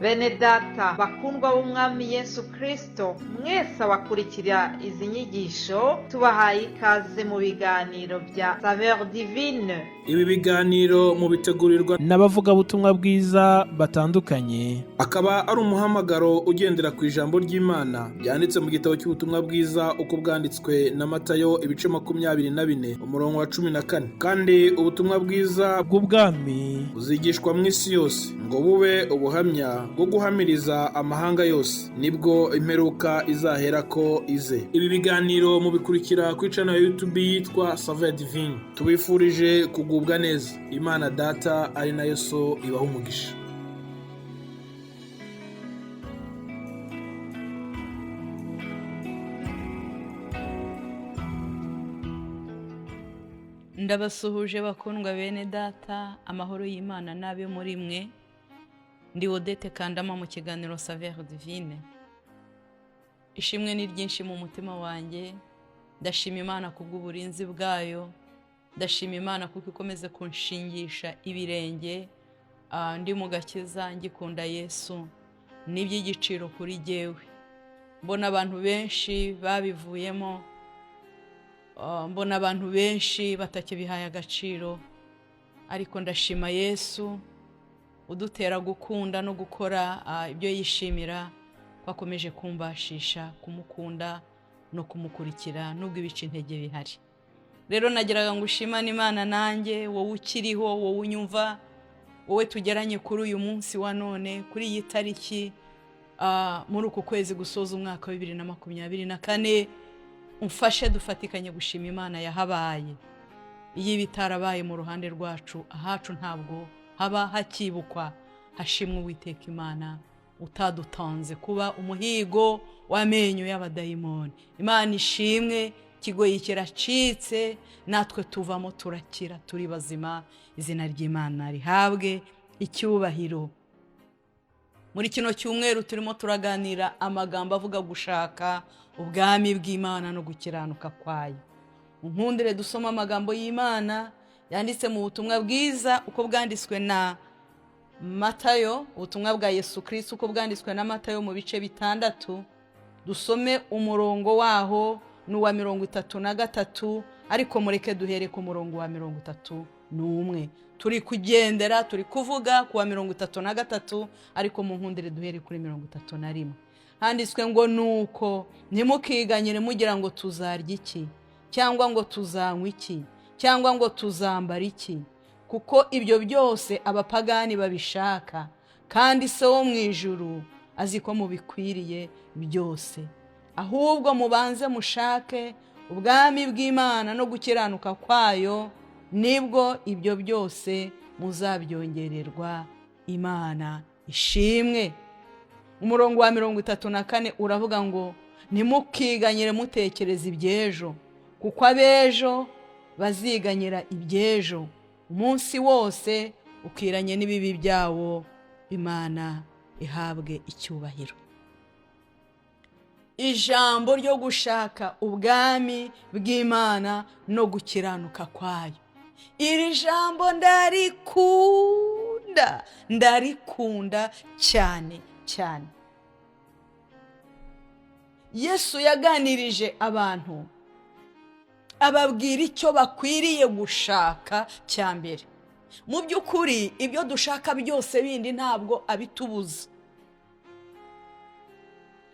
Bene data bakundwa b'umwami Yesu Kristo, mwese abakurikira izi nyigisho tubahaye ikaze mu biganiro bya Saveur Divine. Ibi biganiro mu bitegurirwa n'abavugabutumwa bwiza batandukanye, akaba ari umuhamagaro ugendera ku ijambo ry'Imana byanditse mu gitabo cy'ubutumwa bwiza uko bwanditswe na Matayo ibice 24 umurongo wa 14. Kandi ubutumwa bwiza bw'ubwami buzigishwa mu isi yose ngo bube ubuhamya bwo guhamiriza amahanga yose, nibwo imperuka izahera ko ize. Ibi biganiro mubikurikira ku channel ya YouTube yitwa Saveur Divine. Tubifurije kugubwa neza. Imana Data ari nayo So ibaha umugisha. Ndabasuhuje bakundwa bene data, amahoro y'Imana nabe muri mwe. Ndi Odette Kandama mu kiganiro Saveur Divine. Ishimwe ni ryinshi mu mutima wanjye. Ndashima Imana kubw'uburinzi bwayo. Ndashima Imana kuko ikomeze kunshingisha ibirenge. Ndi mu gakiza ngikunda Yesu. N'iby'igiciro kuri jyewe. Mbona abantu benshi babivuyemo. Mbona abantu benshi batakibihaye agaciro, ariko ndashima Yesu udutera gukunda no gukora ibyo yishimira, bakomeje kumbashisha kumukunda no kumukurikira nubwo ibice intege bihari. Rero nagiraga ngo ushimane Imana nanjye, wowe ukiriho, wowe unyumva, wowe tugeranye kuri uyu munsi wa none, kuri iyi tariki muri uku kwezi gusoza umwaka wa 2024. Umfashe dufatikanye gushima Imana yahabaye. Iyo bitarabaye mu ruhande rwacu, ahacu ntabwo haba hakibukwa. Hashimwe Uwiteka Imana utadutanze kuba umuhigo w'amenyo y'abadayimoni. Imana ishimwe, kigoyi kiracitse, natwe tuvamo turakira, turi bazima. Izina ry'Imana rihabwe icyubahiro. Muri kino cyumweru turimo turaganira amagambo avuga gushaka ubwami bw'Imana no gukiranuka kwayo. Unkundire dusoma amagambo y'Imana yanditse mu butumwa bwiza uko bwanditswe na Matayo, ubutumwa bwa Yesu Kristo uko bwanditswe na Matayo mu bice 6. Dusome umurongo waho n'uwa 33, ariko mureke duhere ku murongo wa 31. Turi kugendera, turi kuvuga ku wa 33, ariko mu nkundire duhere kuri 31. Handitswe ngo nuko ntimukiganyire mugira ngo tuzarya iki, cyangwa ngo tuzanywa iki, cyangwa ngo tuzambara iki, kuko ibyo byose abapagani babishaka, kandi Se wo mu ijuru azi ko mubikwiriye byose. Ahubwo mubanze mushake ubwami bw'Imana no gukiranuka kwayo, nibwo ibyo byose muzabyongererwa. Imana ishimwe. Umurongo wa 34 uravuga ngo ntimukiganyire mutekereza iby'ejo, kuko abejo baziganyira iby'ejo. Umunsi wose ukiranye n'ibibi byawo. Imana ihabwe icyubahiro. Ijambo ryo gushaka ubwami bw'Imana no gukiranuka kwayo, iri jambo ndarikunda cyane cyane. Yesu yaganirije abantu, ababwira icyo bakwiriye gushaka cyambere. Mu by'ukuri ibyo dushaka byose bindi ntabwo abitubuza.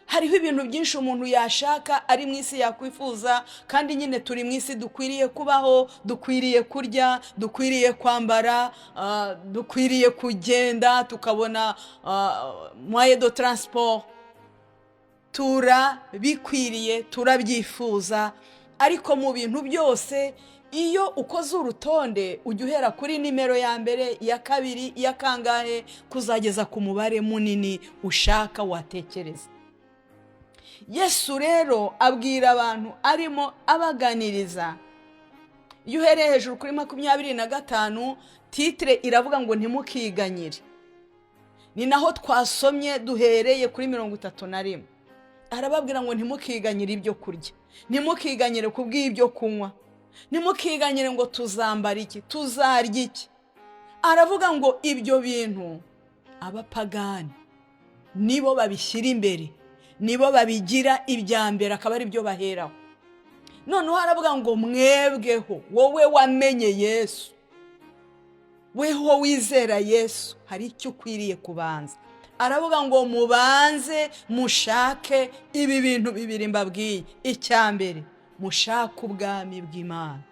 Hariho ibintu byinshi umuntu yashaka ari mu isi yakwifuza, kandi nyine turi mu isi dukwiriye kubaho, dukwiriye kurya, dukwiriye kwambara, dukwiriye kugenda, tukabona moyen de transport. Bikwiriye, turabyifuza, ariko mu bintu byose iyo ukoze urutonde ujya uhera kuri nimero ya mbere, ya kabiri, ya kangahe, kuzageza ku mubare munini ushaka watekereza. Yesu rero abwira abantu, arimo abaganiriza. Iyo uhereye hejuru kuri 25, titre iravuga ngo ntimukiganyire. Ni naho twasomye duhereye kuri 31. Arababwira ngo ntimukiganyire ibyo kurya, ntimukiganyire kubw'ibyo kunywa, ntimukiganyire ngo tuzambara iki, tuzarya iki. Aravuga ngo ibyo bintu abapagani nibo babishyira imbere, nibo babigira ibya mbere, akaba ari byo baheraho. noneho haravuga ngo mwebweho, wowe wamenye Yesu, weho wizera Yesu, hari icyo ukwiriye kubanza. aravuga ngo mubanze mushake ibi bintu bibiri mbabwiye. icya mbere, mushake ubwami bw'Imana.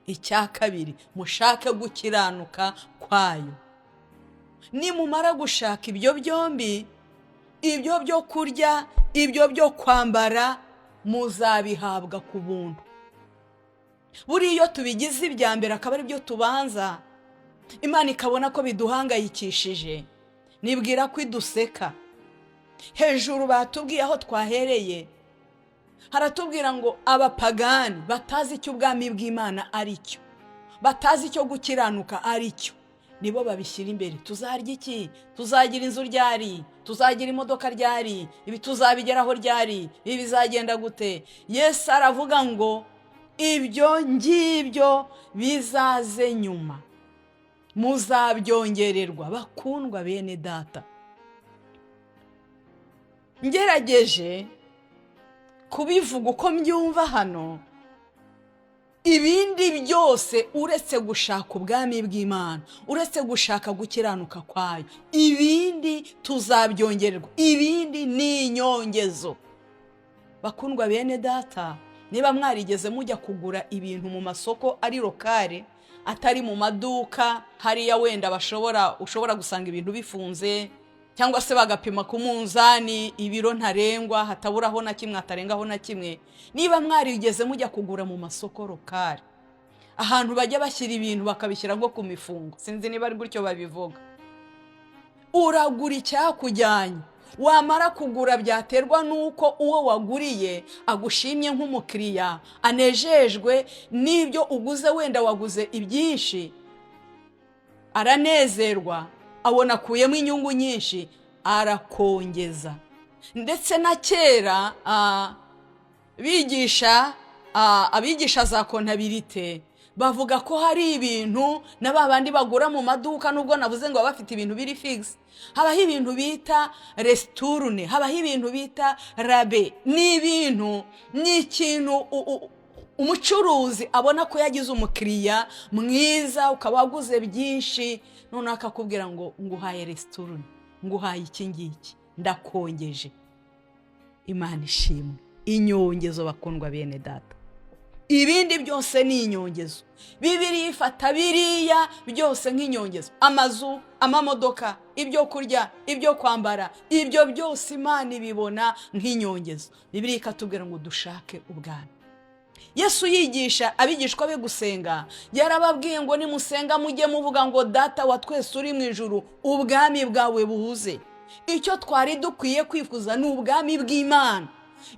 icya kabiri, mushake gukiranuka kwayo. nimumara gushaka ibyo byombi, ibyo byo kurya, ibyo byo kwambara, muzabihabwa ku buntu. buriya iyo tubigize ibya mbere akaba ari byo tubanza, Imana ikabona ko biduhangayikishije, nibwira ko iduseka. hejuru batubwiye aho twahereye, haratubwira ngo abapagani batazi icyo ubwami bw'Imana ari cyo, batazi icyo gukiranuka ari cyo, nibo babishyira imbere. tuzarya iki? tuzagira inzu ryari? tuzagira imodoka ryari? ibi tuzabigeraho ryari? ibi bizagenda gute? Yesu aravuga ngo ibyo ngibyo bizaze nyuma, muzabyongererwa. bakundwa bene data, ngerageje kubivuga uko mbyumva hano, ibindi byose uretse gushaka ubwami bw'Imana, uretse gushaka gukiranuka kwayo, ibindi tuzabyongererwa. ibindi ni inyongezo. bakundwa bene data, niba mwarigeze mujya kugura ibintu mu masoko ari lokale, atari mu maduka hariya wenda ushobora gusanga ibintu bifunze, cyangwa se bagapima ku munzani ibiro ntarengwa, hataburaho na kimwe, hatarengaho na kimwe. niba mwarigeze mujya kugura mu masoko lokale, ahantu bajya bashyira ibintu bakabishyira ngo ku mifungo, sinzi niba ari gutyo babivuga, uragura icyakujyanye, wamara kugura byaterwa nuko uwo waguriye agushimye nk'umukiriya, anejejwe n'ibyo uguze, wenda waguze ibyinshi, aranezerwa, abona akuyemo inyungu nyinshi, arakongeza. ndetse na kera abigisha za kontabilite bavuga ko hari ibintu na babandi bagura mu maduka, nubwo navuze ngo baba bafite ibintu biri fixe, habaho ibintu bita resiturune, habaho ibintu bita rabe. ni ikintu umucuruzi abona ko yagize umukiriya mwiza, ukaba waguze byinshi, noneho akakubwira ngo nguhaye resiturune, nguhaye iki ngiki, ndakongeje. Imana ishimwe. inyongezo bakundwa bene data, ibindi byose ni inyongezo. Bibiliya ifata biriya byose nk'inyongezo. amazu, amamodoka, ibyo kurya, ibyo kwambara, ibyo byose Imana ibibona nk'inyongezo. Bibiliya ikatubwira ngo dushake ubwami. Yesu yigisha abigishwa be gusenga, yarababwiye ngo nimusenga mujye muvuga ngo Data wa twese uri mu ijuru, ubwami bwawe buze. icyo twari dukwiye kwifuza ni ubwami bw'Imana.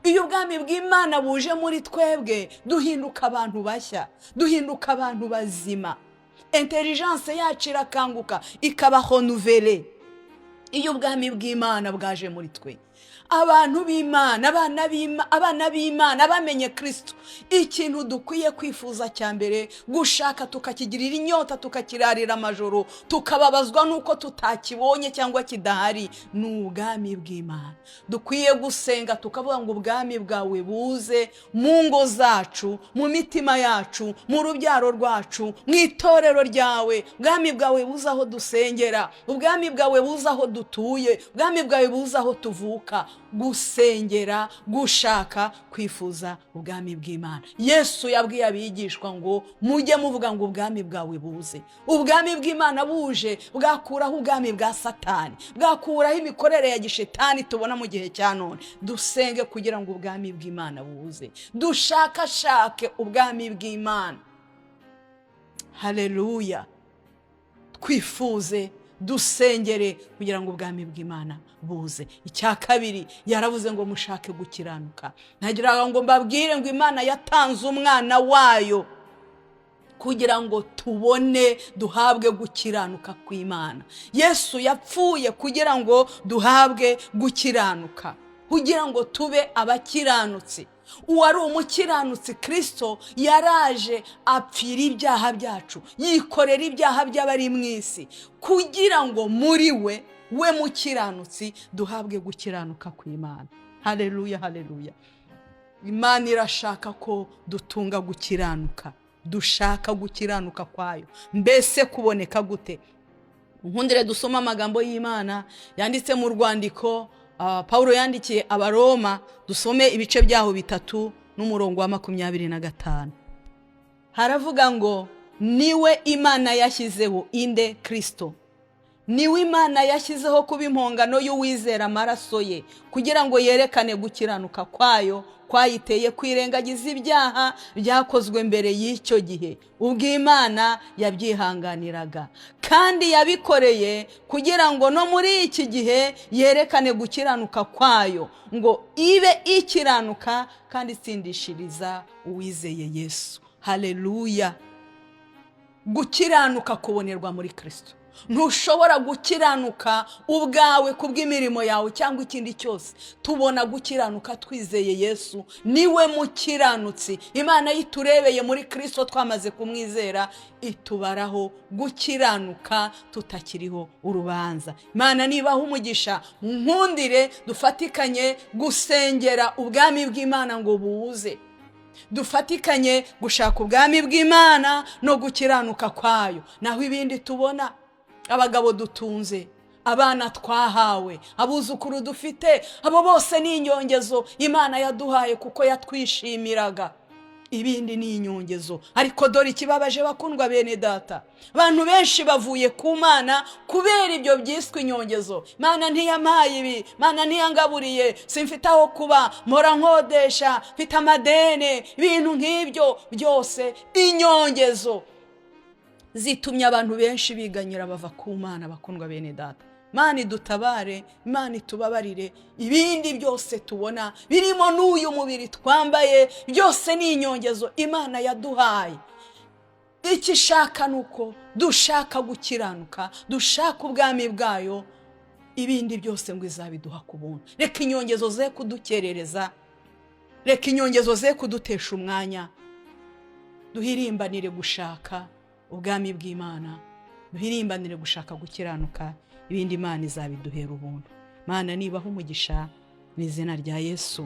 iyo ubwami bw'Imana buje muri twebwe, duhinduka abantu bashya, duhinduka abantu bazima, intelligence yacu irakanguka, ikaba renouvelée. iyo ubwami bw'Imana bwaje muri twe, abantu b'Imana, abana b'Imana bamenye Kristo, ikintu dukwiye kwifuza cya mbere, gushaka tukakigirira inyota, tukakirarira amajoro, tukababazwa nuko tutakibonye cyangwa kidahari, ni ubwami bw'Imana. dukwiye gusenga tukavuga ngo ubwami bwawe buze mu ngo zacu, mu mitima yacu, mu rubyaro rwacu, mu itorero ryawe. ubwami bwawe buze aho dusengera, ubwami bwawe buze aho dutuye, ubwami bwawe buze aho tuvuka. gusengera, gushaka, kwifuza ubwami bw'Imana. Yesu yabwiye abigishwa ngo mujye muvuga ngo ubwami bwawe buze. ubwami bw'Imana buje, bwakuraho ubwami bwa Satani, bwakuraho imikorere ya gishetani tubona mu gihe cya none. dusenge kugira ngo ubwami bw'Imana buze, dushakashake ubwami bw'Imana. haleluya. twifuze, dusengere kugira ngo ubwami bw'Imana buze. icya kabiri, yaravuze ngo mushake gukiranuka. ntagira ngo mbabwire ngo Imana yatanze umwana wayo kugira ngo tubone, duhabwe gukiranuka kw'Imana. Yesu yapfuye kugira ngo duhabwe gukiranuka, kugira ngo tube abakiranutsi. uwari umukiranutsi Kristo yaraje apfira ibyaha byacu, yikorera ibyaha by'abari mu isi, kugira ngo muri we we mukiranutsi duhabwe gukiranuka kw'Imana. Haleluya, haleluya. Imana irashaka ko dutunga gukiranuka, dushaka gukiranuka kwayo. Mbese kuboneka gute? Nkundire dusoma amagambo y'Imana yanditse mu rwandiko Paulo yandikiye Abaroma, dusome ibice byaho 3 n'umurongo wa 25. Haravuga ngo niwe Imana yashyizeho inde Kristo. Niwe Imana yashyizeho kuba impongano y'uwizera amaraso ye, kugira ngo yerekane gukiranuka kwayo kwayiteye kwirengagiza ibyaha byakozwe mbere y'icyo gihe, ubwo Imana yabyihanganiraga, kandi yabikoreye kugira ngo no muri iki gihe yerekane gukiranuka kwayo, ngo ibe ikiranuka kandi itsindishiriza uwizeye Yesu. Haleluya. Gukiranuka kubonerwa muri Kristo. Ntushobora gukiranuka ubwawe kubw'imirimo yawe cyangwa ikindi cyose. Tubona gukiranuka twizeye Yesu, niwe mukiranutsi. Imana yiturebeye muri Kristo twamaze kumwizera, itubaraho gukiranuka tutakiriho urubanza. Imana nibaho umugisha, nkundire dufatikanye gusengera ubwami bw'Imana ngo buze. Dufatikanye gushaka ubwami bw'Imana no gukiranuka kwayo. Naho ibindi tubona, abagabo dutunze, abana twahawe, abuzukuru dufite, abo bose ni inyongezo Imana yaduhaye kuko yatwishimiraga. Ibindi ni inyongezo. Ariko dore ikibabaje bakundwa bene data, abantu benshi bavuye ku Mana kubera ibyo byiswe inyongezo. Imana ntiyamaye ibi, Imana ntiyangaburiye, simfite aho kuba, mpora nkodesha, mfite amadene, ibintu nk'ibyo byose inyongezo zitumye abantu benshi biganyira bava ku Mana. Bakundwa bene data, Imana idutabare, Imana itubabarire. Ibindi byose tubona birimo n'uyu mubiri twambaye, byose ni inyongezo Imana yaduhaye. Icyo ishaka nuko dushaka gukiranuka, dushaka ubwami bwayo, ibindi byose ngo izabiduha ku buntu. Reka inyongezo ze kudukerereza, reka inyongezo ze kudutesha umwanya. Duhirimbanire gushaka ubwami bw'Imana, duhirimbanire gushaka gukiranuka, ibindi Imana izabiduhera ubuntu. Imana nibaho umugisha mu izina rya Yesu.